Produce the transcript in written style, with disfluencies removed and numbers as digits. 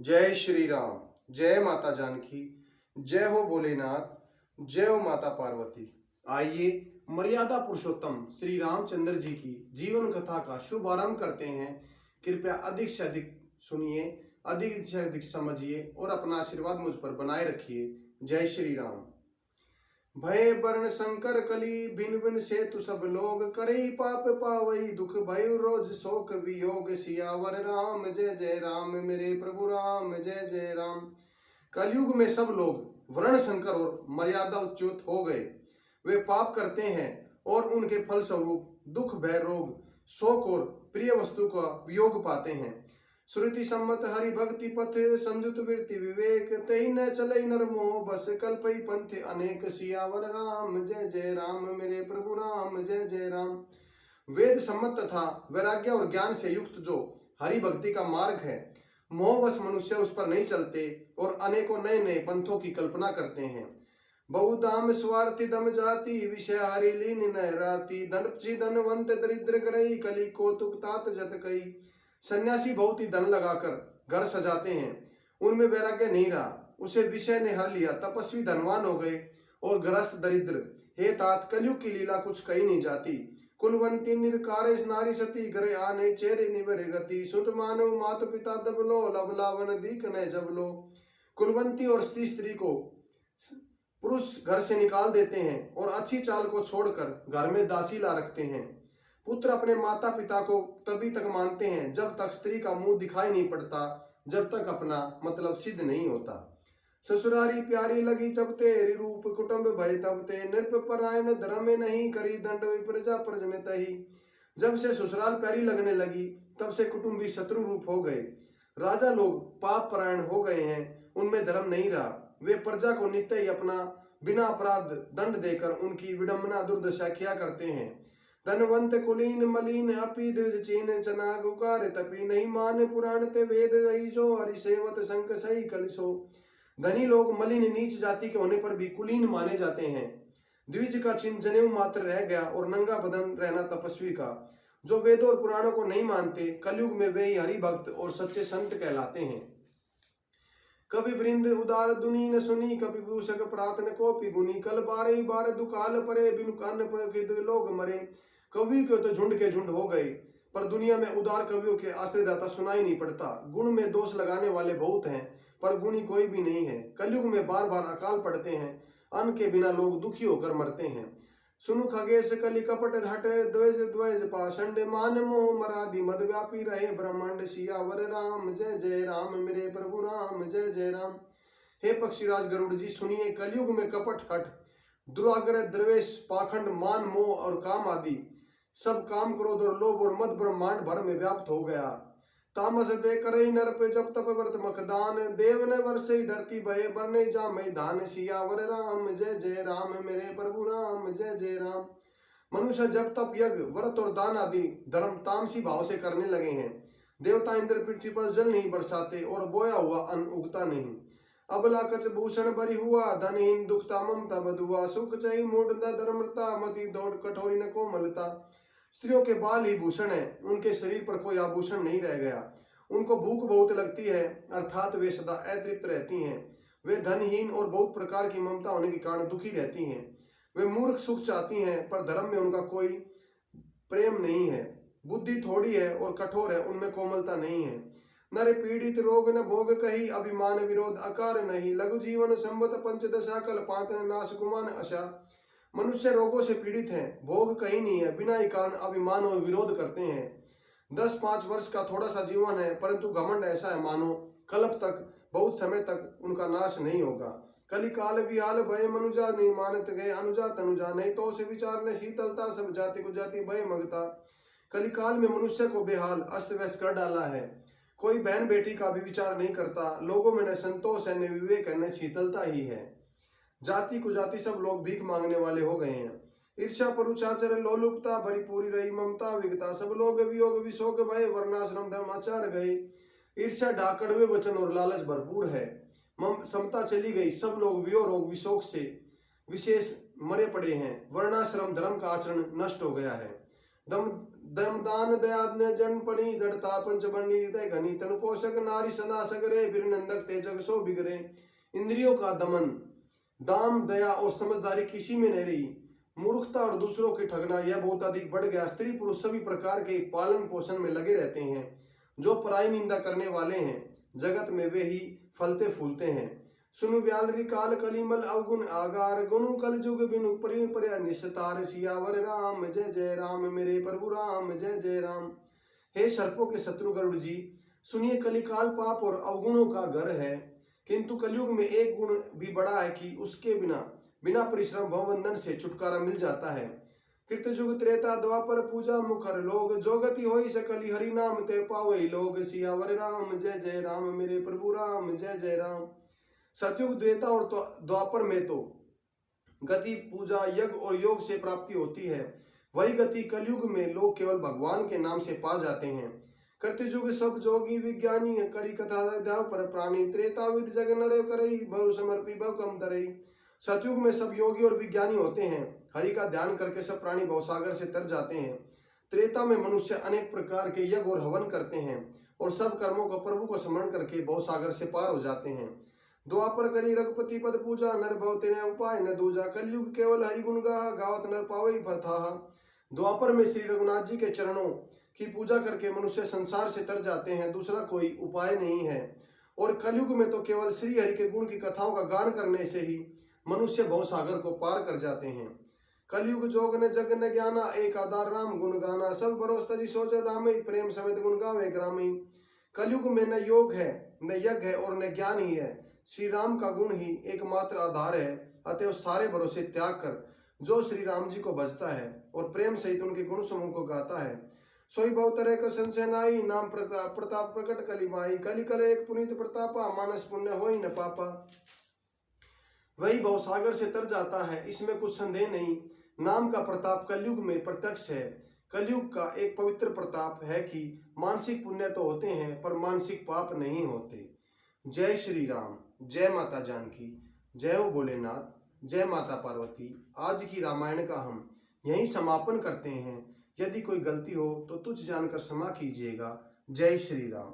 जय श्री राम। जय माता जानकी। जय हो भोलेनाथ। जय हो माता पार्वती। आइए मर्यादा पुरुषोत्तम श्री रामचंद्र जी की जीवन कथा का शुभारंभ करते हैं। कृपया अधिक से अधिक सुनिए, अधिक से अधिक समझिए और अपना आशीर्वाद मुझ पर बनाए रखिए। जय श्री राम। भय बरण शंकर कली भिन भिन से तु सब लोग करई पाप पावई दुख भय रोज शोक वियोग सियावर राम जय जय राम मेरे प्रभु राम जय जय राम। कलयुग में सब लोग वर्ण शंकर और मर्यादा उच्युत हो गए। वे पाप करते हैं और उनके फल स्वरूप दुख भय रोग शोक और प्रिय वस्तु का वियोग पाते हैं। श्रुति सम्मत हरि भक्ति पथ संजुत वृत्ति विवेक तही न चले नर मोह बस कल्पई पंथ अनेक सियावर राम जय जय राम मेरे प्रभु राम जय जय राम। वेद सम्मत तथा वैराग्य और ज्ञान से युक्त जो हरि भक्ति का मार्ग है, मोहवश मनुष्य उस पर नहीं चलते और अनेकों नए नए पंथों की कल्पना करते हैं। बहुधाम स्वार्थी दम जाति विषय हरि लीन नहराती धनवंत दरिद्र करई कली कौतुक तात जत कई। सन्यासी बहुत ही धन लगाकर घर सजाते हैं, उनमें वैराग्य नहीं रहा, उसे विषय ने हर लिया। तपस्वी धनवान हो गए और गृहस्थ दरिद्र। हे तात, कलयुग की लीला कुछ कही नहीं जाती। कुलवंती निरकारे नारी सती घरे आने चेहरे निबर गति सुत मानव मातु पिता दबलो लब लावन दीक न जबलो। कुलवंती और स्त्री को पुरुष घर से निकाल देते हैं और अच्छी चाल को छोड़कर घर में दासी ला रखते हैं। पुत्र अपने माता पिता को तभी तक मानते हैं जब तक स्त्री का मुंह दिखाई नहीं पड़ता, जब तक अपना मतलब सिद्ध नहीं होता। ससुरारी प्यारी लगी जब तेरी रूप कुटुंब भय तब ते नृप परायण धर्म में नहीं करी दंड प्रजा प्रजन तही। जब से ससुराल प्यारी लगने लगी तब से कुटुंबी शत्रु रूप हो गए। राजा लोग पाप परायण हो गए हैं, उनमें धर्म नहीं रहा। वे प्रजा को नित्य ही अपना बिना अपराध दंड देकर उनकी विडंबना दुर्दशा किया करते हैं। धनवंत कुलीन मलिन अपी द्विज चीन चना गुकार तपी नहीं मान पुराण ते वेद जो हरि सेवत संक सही कलिसो। धनी लोग मलिन नीच जाति के होने पर भी कुलीन माने जाते हैं। द्विज का चिन्ह जनेऊ मात्र रह गया और नंगा बदन रहना तपस्वी का। जो वेदों और पुराणों को नहीं मानते, कलयुग में वे ही हरि भक्त और सच्चे संत कहलाते हैं। कवि वृंद उदार दुनी न सुनी कपि भूषक प्रातन को पिगुनी कल बारे बार दुकाल परे बिनु कान पर लोग मरे। कवि के तो झुंड के झुंड हो गए, पर दुनिया में उदार कवियों के आश्रयदाता सुनाई नहीं पड़ता। गुण में दोष लगाने वाले बहुत हैं, पर गुणी कोई भी नहीं है। कलयुग में बार बार अकाल पड़ते हैं, अन्न के बिना लोग दुखी होकर मरते हैं। सुनु खगेश कलि कपट घट द्वेज द्वेज पाषंड मान मोह मरादि मद व्यापी रहे ब्रह्मांड सियावर राम जय जय राम मेरे प्रभु राम जय जय राम। हे पक्षीराज गरुड़ जी, सुनिए, कलयुग में कपट हट दुराग्रह द्वेष पाखंड मान मोह और काम आदि सब काम क्रोध और लोभ और मद ब्रह्मांड भर में व्याप्त हो गया। तामस दे करई नर पे जब तप व्रत मखदान देव ने वर्षे धरती भय बरने जा मैदान सियावर राम जय जय राम मेरे प्रभु राम जय जय राम। मनुष्य जब तप यज्ञ व्रत और दान आदि धर्म तामसी भाव से करने लगे हैं, देवता इंद्र पृथ्वी पर जल नहीं बरसाते और बोया हुआ अन्न उगता नहीं। अबला कच भूषण बरी हुआ धनहीन दुखता ममता बधुआ सुख चई मूढ़ता धर्मता मति दौड़ कठोरी न कोमलता। स्त्रियों के बाल ही भूषण है, उनके शरीर पर कोई आभूषण नहीं रह गया। उनको भूख बहुत लगती है, अर्थात वे सदा अतृप्त रहती हैं। वे धनहीन और बहुत प्रकार की ममता होने के कारण दुखी रहती हैं। वे मूर्ख सुख चाहती हैं, पर धर्म में उनका कोई प्रेम नहीं है। बुद्धि थोड़ी है और कठोर है, उनमें कोमलता नहीं है। नर पीड़ित रोग न भोग कही अभिमान विरोध अकार नहीं लघु जीवन संवत पंचदशा कल पातन नाश गुमान आशा। मनुष्य रोगों से पीड़ित हैं, भोग कहीं नहीं है, बिना ही कारण अभिमान और विरोध करते हैं। 10-5 वर्ष का थोड़ा सा जीवन है, परंतु घमंड ऐसा है मानो कल्प तक बहुत समय तक उनका नाश नहीं होगा। कली काल विहाल भय मनुजा नहीं मानत गए अनुजा तनुजा नहीं तो से विचार ने शीतलता सब जाति को जाति भय मगता। कलिकाल में मनुष्य को बेहाल अस्त व्यस्त कर डाला है। कोई बहन बेटी का भी विचार नहीं करता। लोगों में न संतोष है, न विवेक है, न शीतलता ही है। जाति कुजाति सब लोग भीख मांगने वाले हो गए हैं। ईर्ष्या परुचाचर लोलुपता भरी पूरी रही ममता विगता सब लोग वियोग विशोक भय वर्णाश्रम धर्माचार गए। ईर्ष्या ढाकड़वे वचन और लालच भरपूर है। समता चली गई, सब लोग वियोग रोग विशोक से विशेष मरे पड़े हैं। वर्णाश्रम धर्म का आचरण नष्ट हो गया है। दमदान दयाद्न जनपणी दृढ़ता पंचबंडी हृदय घनी तनु पोषक नारी सदा सगरे बीर नंदक तेजक सो बिगरे। इंद्रियों का दमन, दाम दया और समझदारी किसी में नहीं रही। मूर्खता और दूसरों की ठगना यह बहुत अधिक बढ़ गया। स्त्री पुरुष सभी प्रकार के पालन पोषण में लगे रहते हैं। जो पराई निंदा करने वाले हैं जगत में वे ही फलते फूलते हैं। सुनु व्यालरी काल कलिमल अवगुण आगार गुनु कल जुग बिनु परि पर्या निस्तार सियावर राम जय जय राम मेरे प्रभु राम जय जय राम। हे सर्पों के शत्रु गरुड़ जी, सुनिए कलिकाल पाप और अवगुणों का घर है, किंतु कलयुग में एक गुण भी बड़ा है कि उसके बिना परिश्रम भवबंधन से छुटकारा मिल जाता है। कृत जुग त्रेता द्वापर पूजा मुखर लोग जो गति होई सकली हरि नाम ते पावई लोग। सियावर राम जय जय राम मेरे प्रभु राम जय जय राम। सतयुग त्रेता और द्वापर में तो गति पूजा यज्ञ और योग से प्राप्ति होती है, वही गति कलयुग में लोग केवल भगवान के नाम से पा जाते हैं। कृतयुग सब जोगी विज्ञानी करी कथा देव पर प्राणी त्रेता विद जग नर करई बहु समर्पी बहु कम तरई। सतयुग में सब योगी और विज्ञानी होते हैं, हरि का ध्यान करके सब प्राणी भवसागर से तर जाते हैं। त्रेता में मनुष्य अनेक प्रकार के यज्ञ और हवन करते हैं और सब कर्मों को प्रभु को स्मरण करके भवसागर से पार हो जाते हैं। द्वापर करी रघुपति पद पूजा नर भव तेने उपाय न दूजा। कलयुग केवल हरि गुण गाहा गावत नर पावई फथाहा। द्वापर में श्री रघुनाथ जी के चरणों की पूजा करके मनुष्य संसार से तर जाते हैं, दूसरा कोई उपाय नहीं है। और कलयुग में तो केवल श्री हरि के गुण की कथाओं का गान करने से ही मनुष्य भवसागर को पार कर जाते हैं। कलयुग जोग न जग न ज्ञाना एक आधार राम गुण गाना। सब बरोस तजी सोच राम प्रेम समेत गुण गावे ग्रामी। कलयुग में न योग है न यज्ञ है और न ज्ञान ही है, श्री राम का गुण ही एकमात्र आधार है। अतः सारे भरोसे त्याग कर जो श्री राम जी को भजता है और प्रेम सहित उनके गुण समूह को गाता है, सोई बहु तरह का संसेनाई नाम प्रताप प्रकट कलिमाई। कलि कल एक पुनीत प्रतापा मानस पुण्य होई न पापा। वही भवसागर से तर जाता है, इसमें कुछ संदेह नहीं। नाम का प्रताप कलयुग में प्रत्यक्ष है। कलयुग का एक पवित्र प्रताप है कि मानसिक पुण्य तो होते हैं पर मानसिक पाप नहीं होते। जय श्री राम, जय माता जानकी, जय हो भोलेनाथ, जय माता पार्वती। आज की रामायण का हम यहीं समापन करते हैं। यदि कोई गलती हो तो तुच्छ जानकर क्षमा कीजिएगा। जय श्री राम।